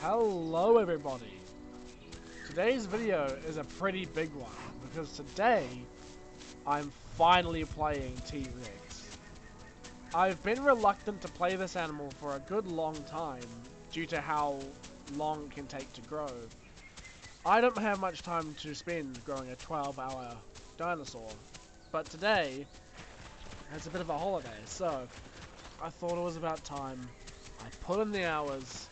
Hello everybody! Today's video is a pretty big one because today I'm finally playing T-Rex. I've been reluctant to play this animal for a good long time due to how long it can take to grow. I don't have much time to spend growing a 12-hour dinosaur, but today it's a bit of a holiday, so I thought it was about time I put in the hours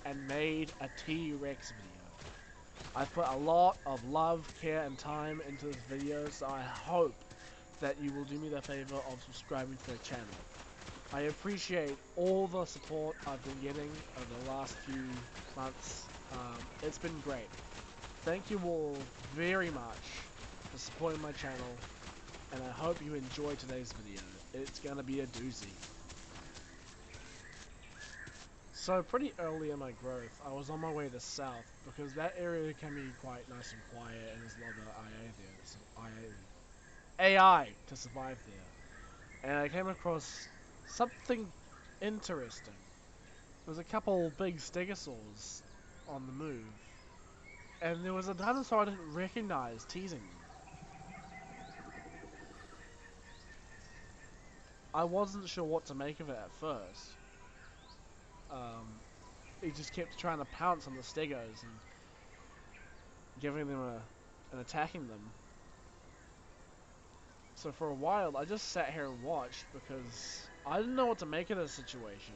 and made a T-Rex video. I've put a lot of love, care, and time into this video, so I hope that you will do me the favor of subscribing to the channel. I appreciate all the support I've been getting over the last few months. It's been great. Thank you all very much for supporting my channel, and I hope you enjoy today's video. It's gonna be a doozy. So pretty early in my growth, I was on my way to south because that area can be quite nice and quiet and there's a lot of AI to survive there. And I came across something interesting. There was a couple big stegosaurs on the move. And there was a dinosaur I didn't recognize teasing me. I wasn't sure what to make of it at first. He just kept trying to pounce on the stegos and giving them and attacking them. So for a while, I just sat here and watched because I didn't know what to make of this situation.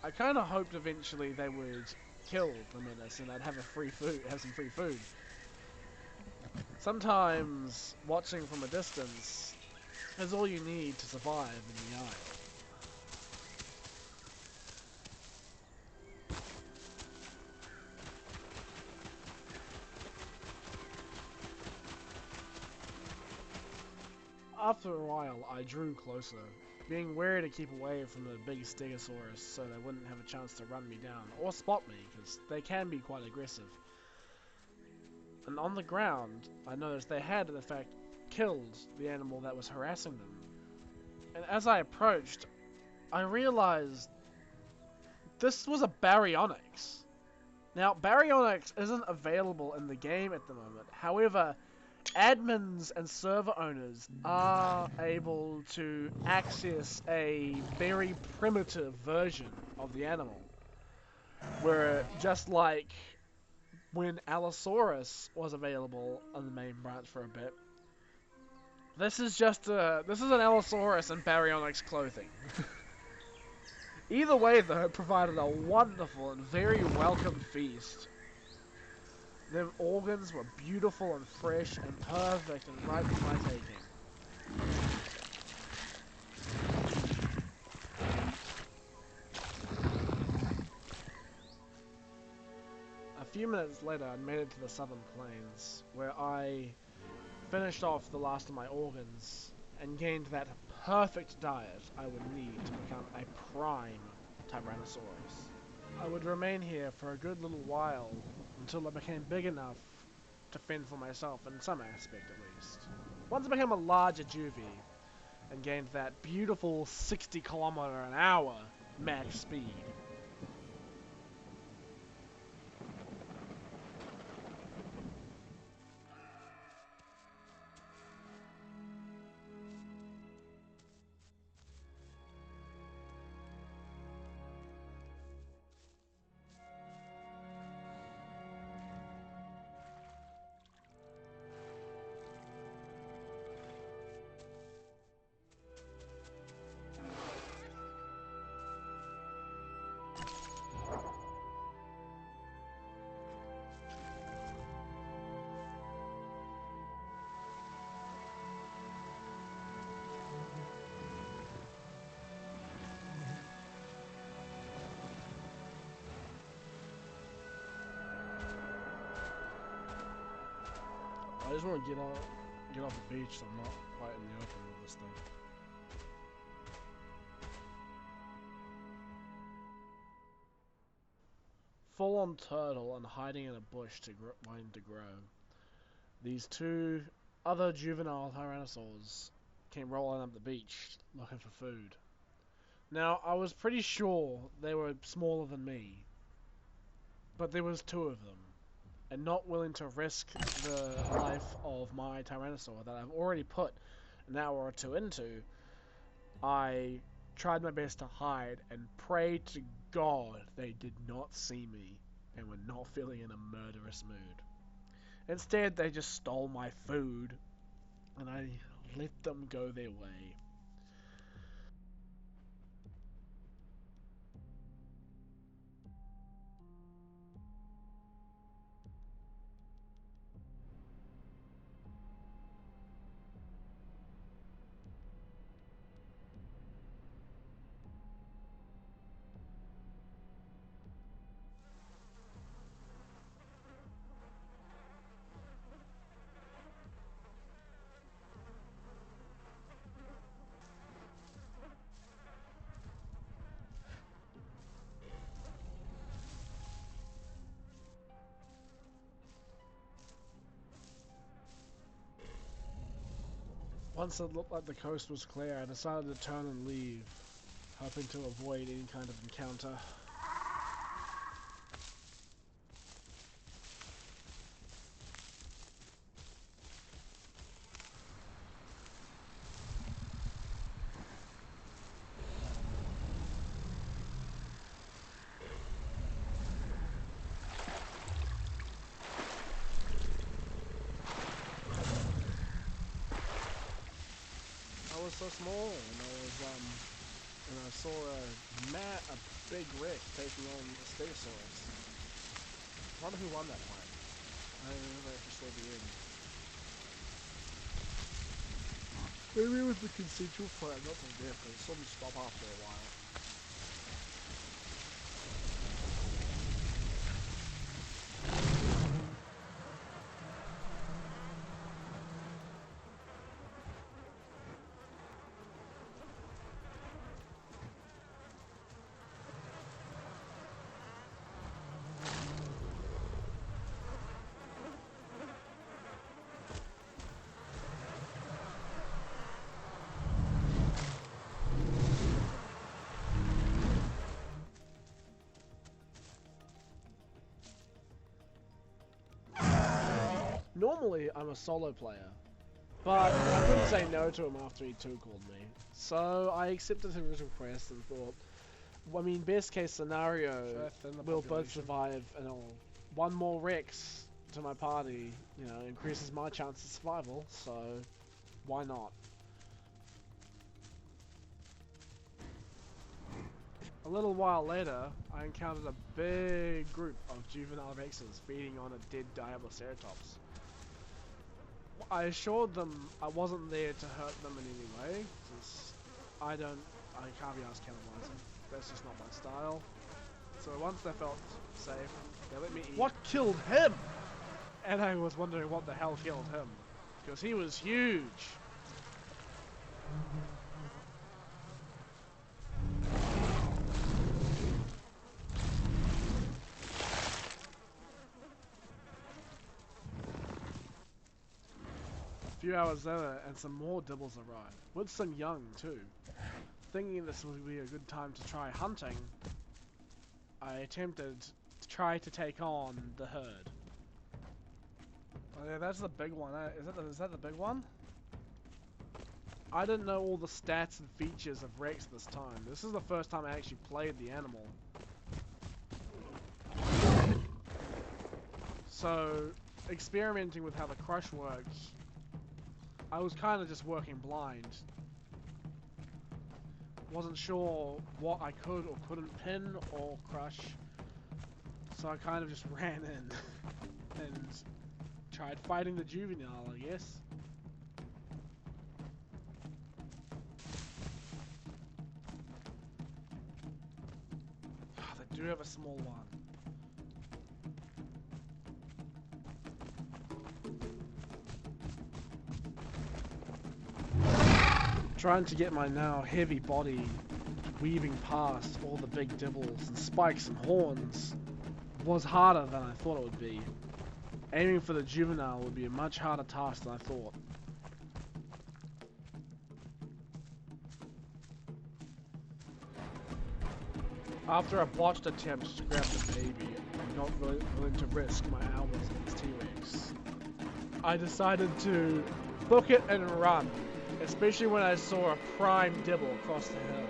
I kind of hoped eventually they would kill the menace and I'd have some free food. Sometimes watching from a distance is all you need to survive in the eye. After a while, I drew closer, being wary to keep away from the big Stegosaurus so they wouldn't have a chance to run me down, or spot me, because they can be quite aggressive. And on the ground, I noticed they had, in fact, killed the animal that was harassing them. And as I approached, I realized this was a Baryonyx. Now, Baryonyx isn't available in the game at the moment, however, admins and server owners are able to access a very primitive version of the animal. Where just like when Allosaurus was available on the main branch for a bit, this is an Allosaurus in Baryonyx clothing. Either way though, it provided a wonderful and very welcome feast. Their organs were beautiful and fresh and perfect and right for my taking. A few minutes later, I made it to the southern plains, where I finished off the last of my organs and gained that perfect diet I would need to become a prime Tyrannosaurus. I would remain here for a good little while until I became big enough to fend for myself in some aspect at least. Once I became a larger juvie and gained that beautiful 60km/h max speed. I just want to get off the beach so I'm not quite in the open with this thing. Full on turtle and hiding in a bush wanting to grow. These two other juvenile Tyrannosaurs came rolling up the beach looking for food. Now, I was pretty sure they were smaller than me, but there was two of them. And not willing to risk the life of my Tyrannosaur that I've already put an hour or two into, I tried my best to hide and prayed to God they did not see me and were not feeling in a murderous mood. Instead, they just stole my food, and I let them go their way. Once it looked like the coast was clear, I decided to turn and leave, hoping to avoid any kind of encounter. I was so small, and I saw a big Rex taking on a Stegosaurus. I wonder who won that fight. I don't know if I saw the end. Maybe it was the consensual fight, not the death, because it saw me stop after a while. Normally, I'm a solo player, but I couldn't say no to him after he two-called me. So I accepted his request and thought, well, I mean, best case scenario, we'll both survive, and one more Rex to my party, you know, increases my chance of survival, so why not? A little while later, I encountered a big group of juvenile Rexes feeding on a dead Diabloceratops. I assured them I wasn't there to hurt them in any way, since I can't be asked cannibalizing. That's just not my style. So once they felt safe, they let me eat. What killed him? And I was wondering what the hell killed him, because he was huge. A few hours later, and some more dibbles arrived, with some young too. Thinking this would be a good time to try hunting, I attempted to try to take on the herd. Oh yeah, that's the big one. Is that the big one? I didn't know all the stats and features of Rex this time. This is the first time I actually played the animal. So, experimenting with how the crush works, I was kind of just working blind. Wasn't sure what I could or couldn't pin or crush, so I kind of just ran in and tried fighting the juvenile, I guess. They do have a small one. Trying to get my now heavy body weaving past all the big dibbles and spikes and horns was harder than I thought it would be. Aiming for the juvenile would be a much harder task than I thought. After a botched attempt to grab the baby, not really willing to risk my hours in this T-Rex, I decided to book it and run, especially when I saw a prime dibble across the hill.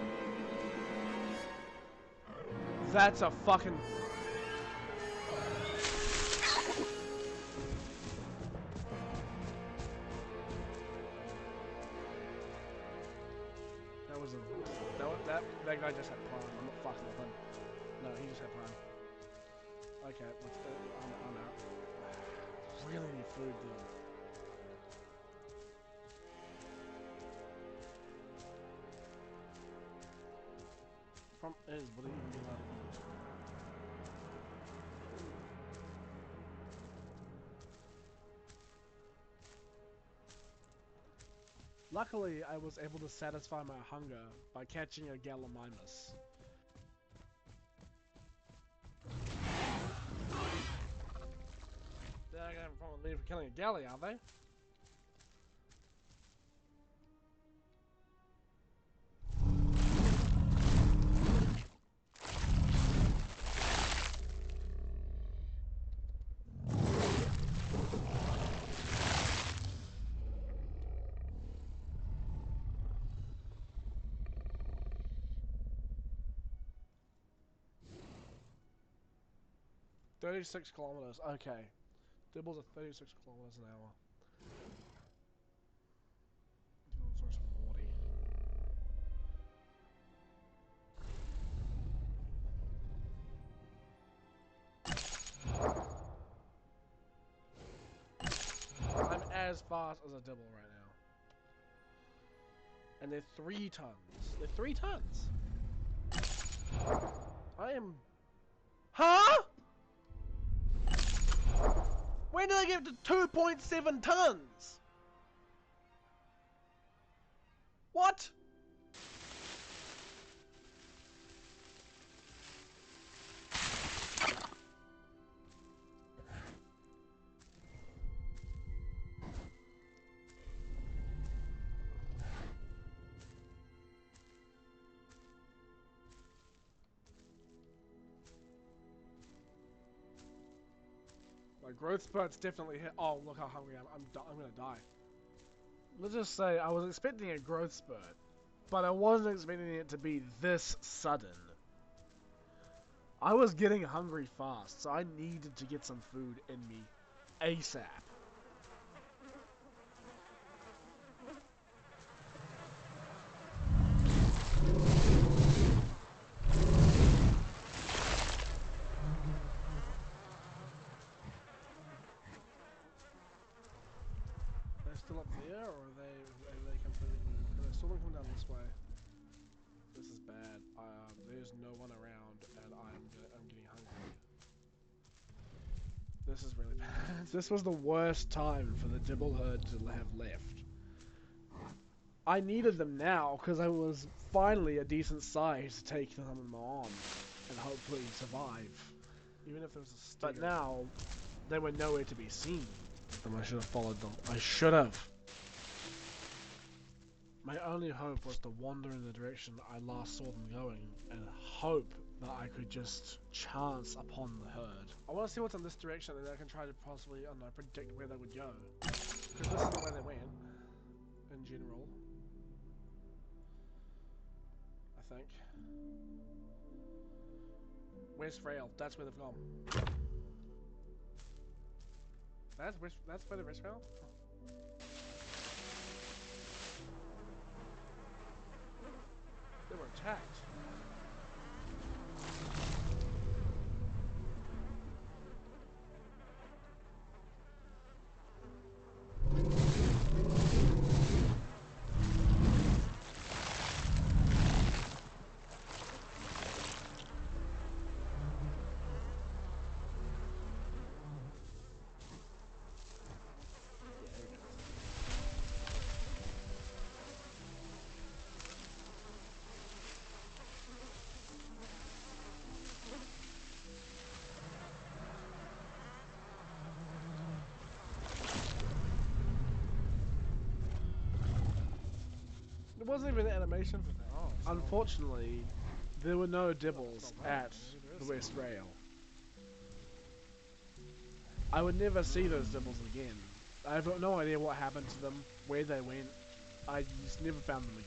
That's a fucking... That was a... That guy just had prime. I'm not fucking with him. No, he just had prime. Okay, I'm out. Really need food though. From is, what are you even allowed to eat? Luckily, I was able to satisfy my hunger by catching a Gallimimus. They're not gonna have a problem with me for killing a galley, are they? "36 kilometers, okay. Dibbles at 36 kilometers an hour. Dinosaurs 40. I'm as fast as a dibble right now. And they're 3 tons. They're 3 tons! I am... Huh?! When did I get to 2.7 tons? What? My growth spurt's definitely hit. Oh, look how hungry I am. I'm gonna die. Let's just say I was expecting a growth spurt, but I wasn't expecting it to be this sudden. I was getting hungry fast, so I needed to get some food in me ASAP. They're still up there, or are they completely moved? Because I saw them come down this way. This is bad. There's no one around, and I'm getting hungry. This is really bad. This was the worst time for the Dibble herd to have left. I needed them now because I was finally a decent size to take them on and hopefully survive. Even if there was a stinger. But now, they were nowhere to be seen. I should have followed them. I should have. My only hope was to wander in the direction I last saw them going and hope that I could just chance upon the herd. I want to see what's in this direction and then I can try to possibly, I don't know, predict where they would go. Because this is the way they went, in general. I think. Where's Frail? That's where they've gone. That's where the rest Frail? Oh. They were attacked. There wasn't even an animation for that. Oh, unfortunately, there were no dibbles at the West Rail. I would never see those dibbles again. I have no idea what happened to them, where they went. I just never found them again.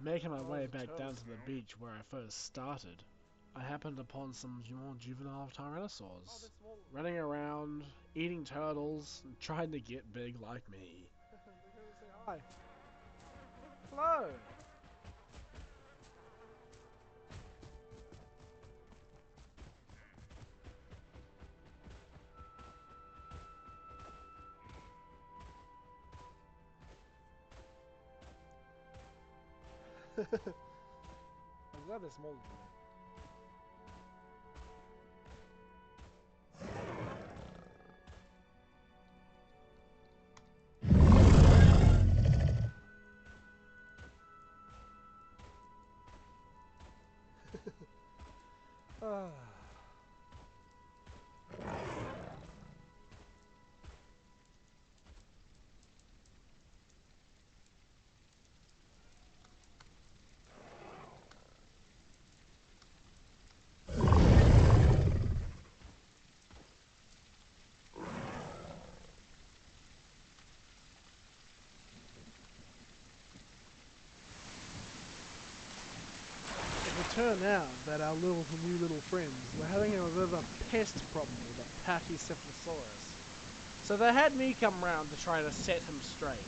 Making my way back down to the beach where I first started, I happened upon some more juvenile Tyrannosaurs, running around, eating turtles, and trying to get big like me. Say hi. Hello! I'm glad they're smaller than me. It turned out that our new little friends were having a bit of a pest problem with a Pachycephalosaurus. So they had me come round to try to set him straight.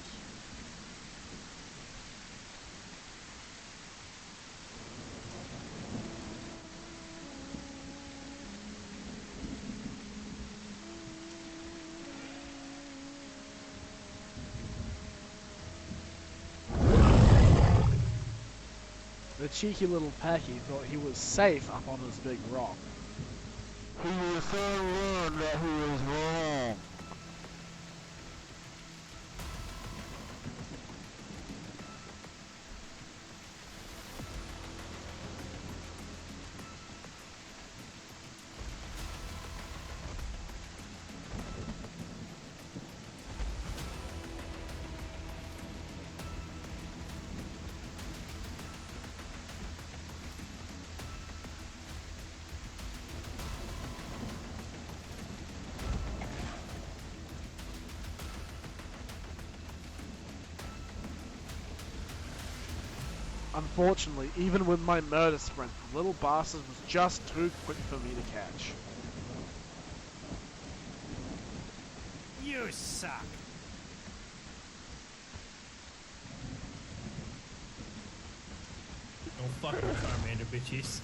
The cheeky little Packy thought he was safe up on his big rock. He was so wrong that he was wrong. Unfortunately, even with my murder sprint, the little bastard was just too quick for me to catch. You suck! Don't fuck with Charmander, bitches.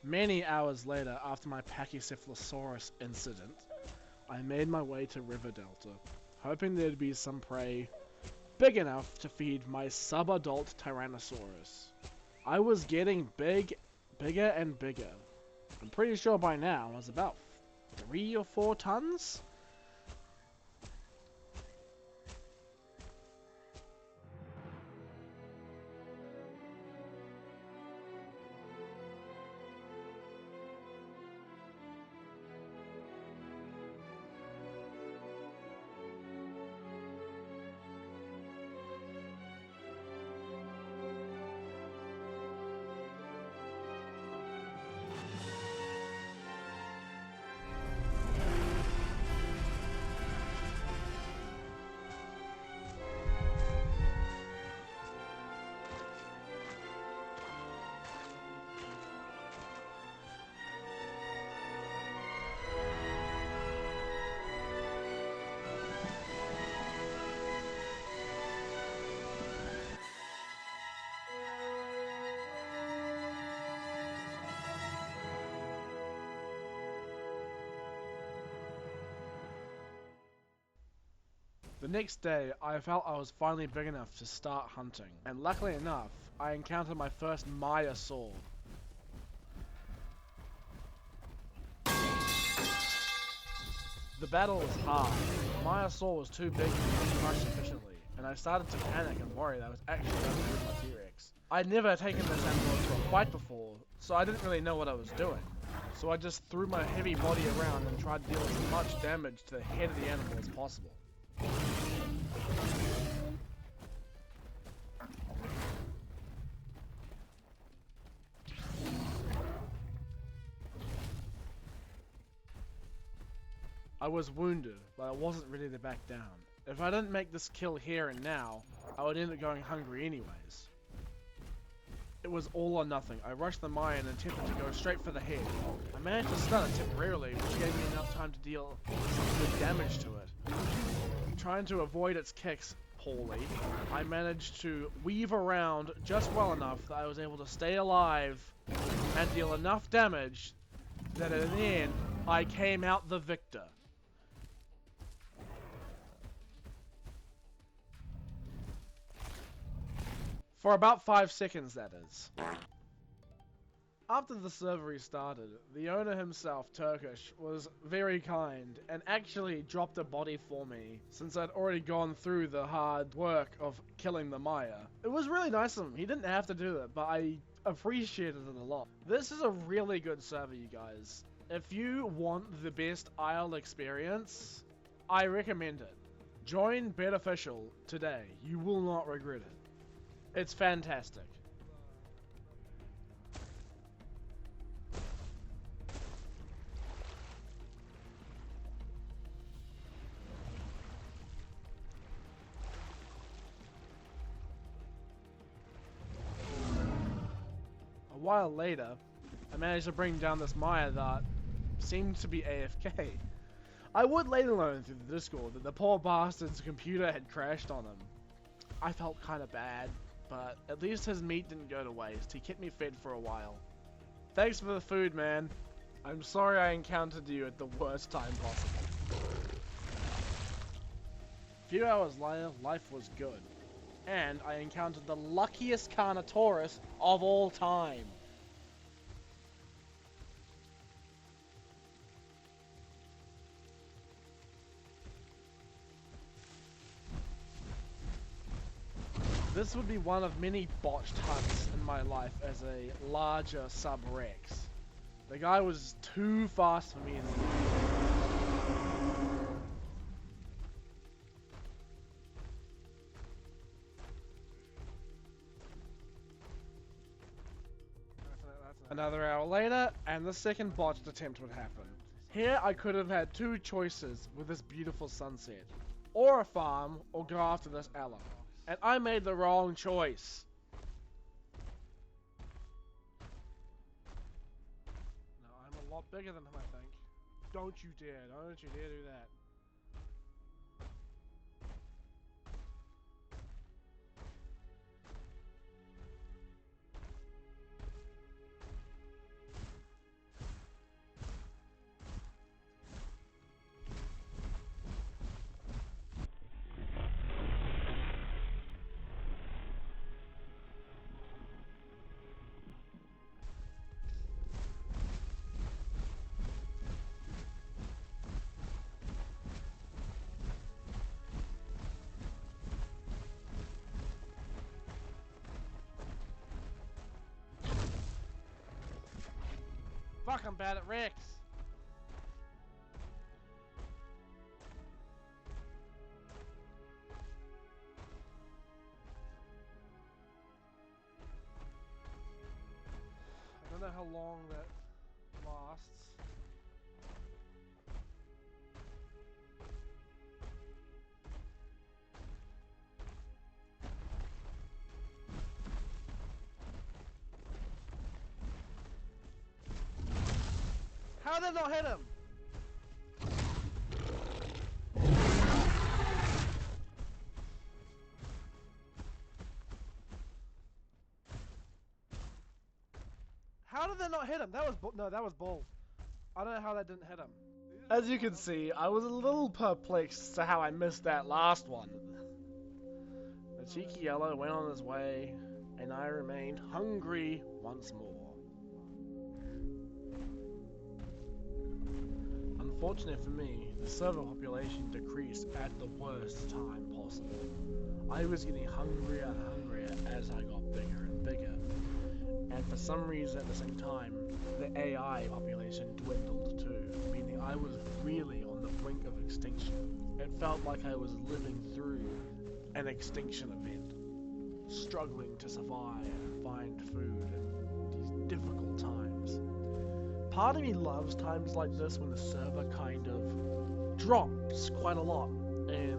Many hours later, after my Pachycephalosaurus incident, I made my way to River Delta, hoping there'd be some prey big enough to feed my sub-adult Tyrannosaurus. I was getting bigger and bigger. I'm pretty sure by now I was about 3 or 4 tons? The next day, I felt I was finally big enough to start hunting, and luckily enough, I encountered my first Maiasaur. The battle was hard. The Myosaur was too big to be crushed efficiently, and I started to panic and worry that I was actually going to lose my T-Rex. I'd never taken this animal into a fight before, so I didn't really know what I was doing. So I just threw my heavy body around and tried to deal as much damage to the head of the animal as possible. I was wounded, but I wasn't ready to back down. If I didn't make this kill here and now, I would end up going hungry anyways. It was all or nothing. I rushed the mire and attempted to go straight for the head. I managed to stun it temporarily, which gave me enough time to deal some good damage to it. Trying to avoid its kicks poorly, I managed to weave around just well enough that I was able to stay alive and deal enough damage that in the end, I came out the victor. For about 5 seconds, that is. After the server restarted, the owner himself, Turkish, was very kind and actually dropped a body for me since I'd already gone through the hard work of killing the Maya. It was really nice of him. He didn't have to do it, but I appreciated it a lot. This is a really good server, you guys. If you want the best Isle experience, I recommend it. Join Offficial today. You will not regret it. It's fantastic. A while later, I managed to bring down this Maya that seemed to be AFK. I would later learn through the Discord that the poor bastard's computer had crashed on him. I felt kinda bad, but at least his meat didn't go to waste. He kept me fed for a while. Thanks for the food, man. I'm sorry I encountered you at the worst time possible. A few hours later, life was good. And I encountered the luckiest Tyrannosaurus of all time. This would be one of many botched hunts in my life as a larger sub-Rex. The guy was too fast for me in the end. Another hour later, and the second botched attempt would happen. Here I could have had two choices with this beautiful sunset. Or a farm, or go after this Ella. And I made the wrong choice. No, I'm a lot bigger than him, I think. Don't you dare do that. Fuck, I'm bad at Rex. I don't know how long that lasts. How did I not hit him? How did that not hit him? That was that was bull. I don't know how that didn't hit him. As you can see, I was a little perplexed as to how I missed that last one. The cheeky yellow went on his way, and I remained hungry once more. Fortunately for me, the server population decreased at the worst time possible. I was getting hungrier and hungrier as I got bigger and bigger. And for some reason at the same time, the AI population dwindled too, meaning I was really on the brink of extinction. It felt like I was living through an extinction event, struggling to survive and find food in these difficult times. Part of me loves times like this when the server kind of drops quite a lot, and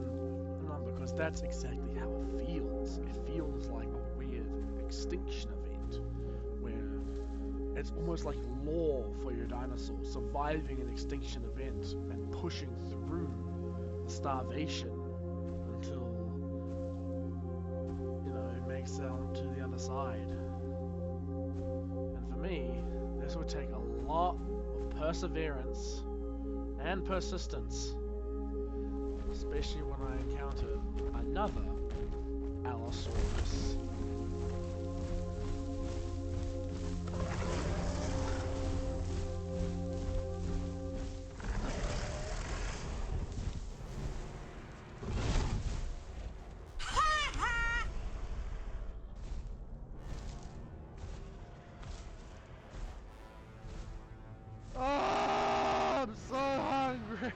because that's exactly how it feels. It feels like a weird extinction event, where it's almost like law for your dinosaur, surviving an extinction event and pushing through the starvation until, it makes it onto the other side. And for me, this would take a lot of perseverance and persistence, especially when I encounter another Allosaurus. Oh, I'm so hungry.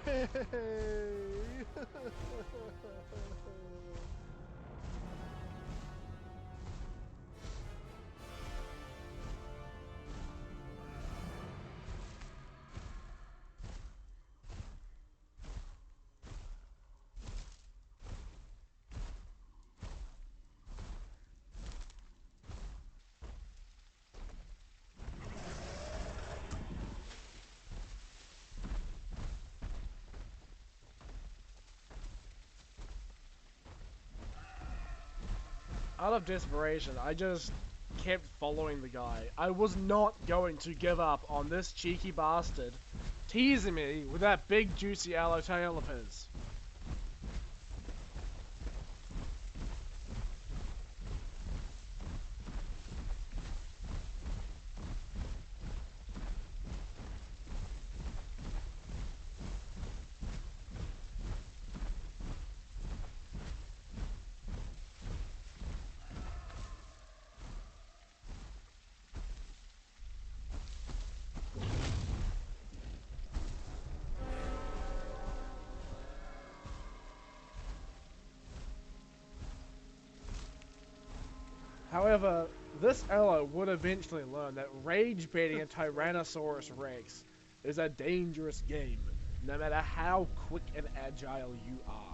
Out of desperation, I just kept following the guy. I was not going to give up on this cheeky bastard teasing me with that big juicy aloe tail of his. However, this aloe would eventually learn that rage baiting a Tyrannosaurus Rex is a dangerous game, no matter how quick and agile you are.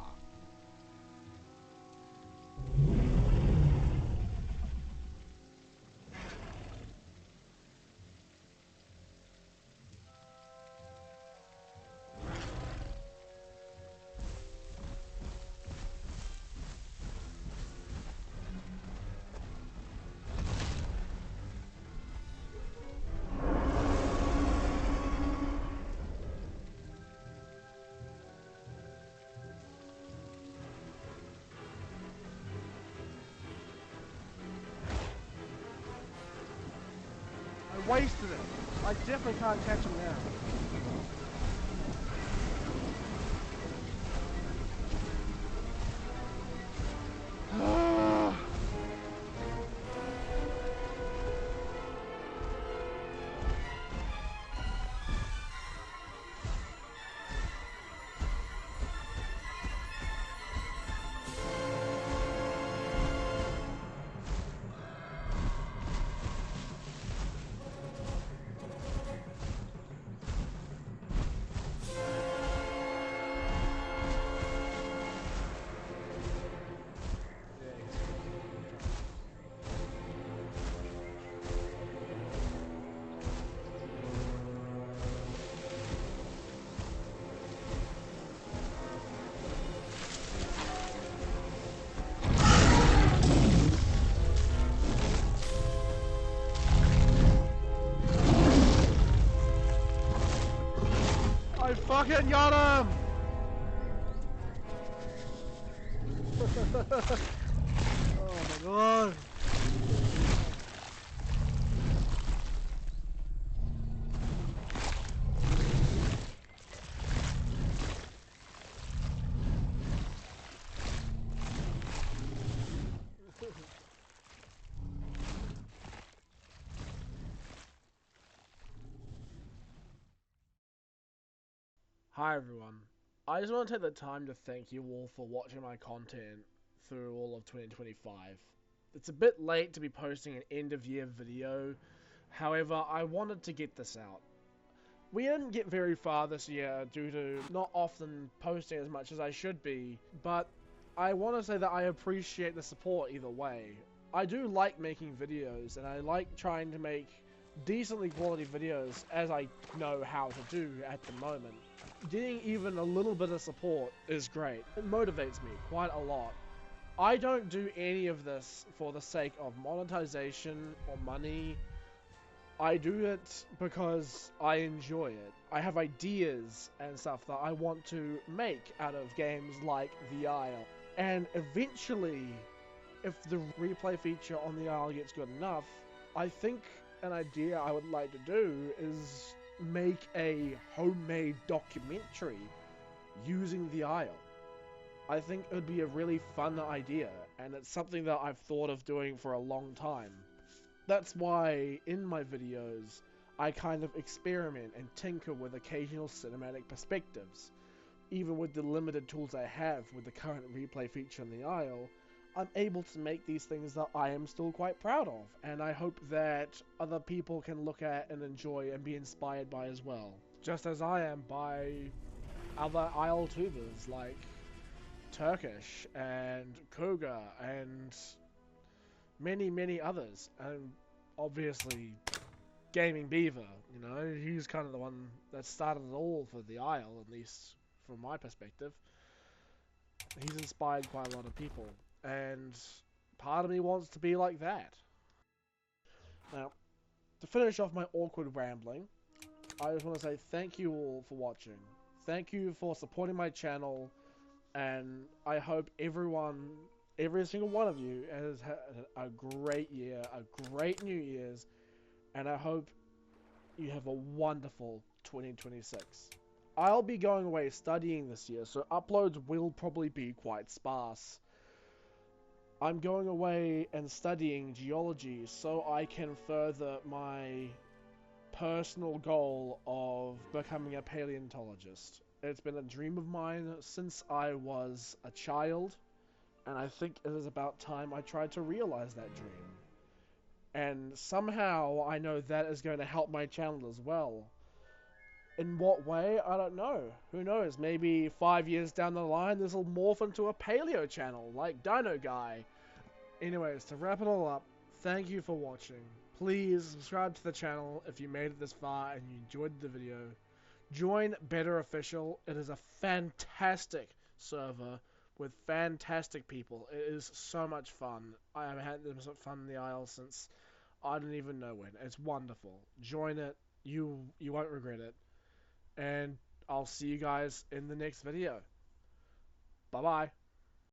I wasted it. I definitely can't catch him now. I fucking got him! Oh my god! Hi everyone. I just want to take the time to thank you all for watching my content through all of 2025. It's a bit late to be posting an end of year video, however I wanted to get this out. We didn't get very far this year due to not often posting as much as I should be, but I want to say that I appreciate the support either way. I do like making videos and I like trying to make decently quality videos as I know how to do at the moment. Getting even a little bit of support is great. It motivates me quite a lot. I don't do any of this for the sake of monetization or money. I do it because I enjoy it. I have ideas and stuff that I want to make out of games like The Isle. And eventually, if the replay feature on The Isle gets good enough, I think an idea I would like to do is make a homemade documentary using The Isle. I think it would be a really fun idea, and it's something that I've thought of doing for a long time. That's why in my videos I kind of experiment and tinker with occasional cinematic perspectives. Even with the limited tools I have with the current replay feature on The Isle, I'm able to make these things that I am still quite proud of, and I hope that other people can look at and enjoy and be inspired by as well. Just as I am by other Isle tubers like Turkish and Cougar and many others, and obviously Gaming Beaver, you know, he's kind of the one that started it all for The Isle, at least from my perspective. He's inspired quite a lot of people, and part of me wants to be like that. Now, to finish off my awkward rambling, I just want to say thank you all for watching. Thank you for supporting my channel, and I hope every single one of you has had a great year, a great New Year's, and I hope you have a wonderful 2026. I'll be going away studying this year, so uploads will probably be quite sparse. I'm going away and studying geology so I can further my personal goal of becoming a paleontologist. It's been a dream of mine since I was a child, and I think it is about time I tried to realize that dream. And somehow I know that is going to help my channel as well. In what way? I don't know. Who knows? Maybe 5 years down the line this will morph into a paleo channel like Dino Guy. Anyways, to wrap it all up, thank you for watching. Please subscribe to the channel if you made it this far and you enjoyed the video. Join Better Official. It is a fantastic server with fantastic people. It is so much fun. I have had this much fun in the Isle since I don't even know when. It's wonderful. Join it. You won't regret it. And I'll see you guys in the next video. Bye bye.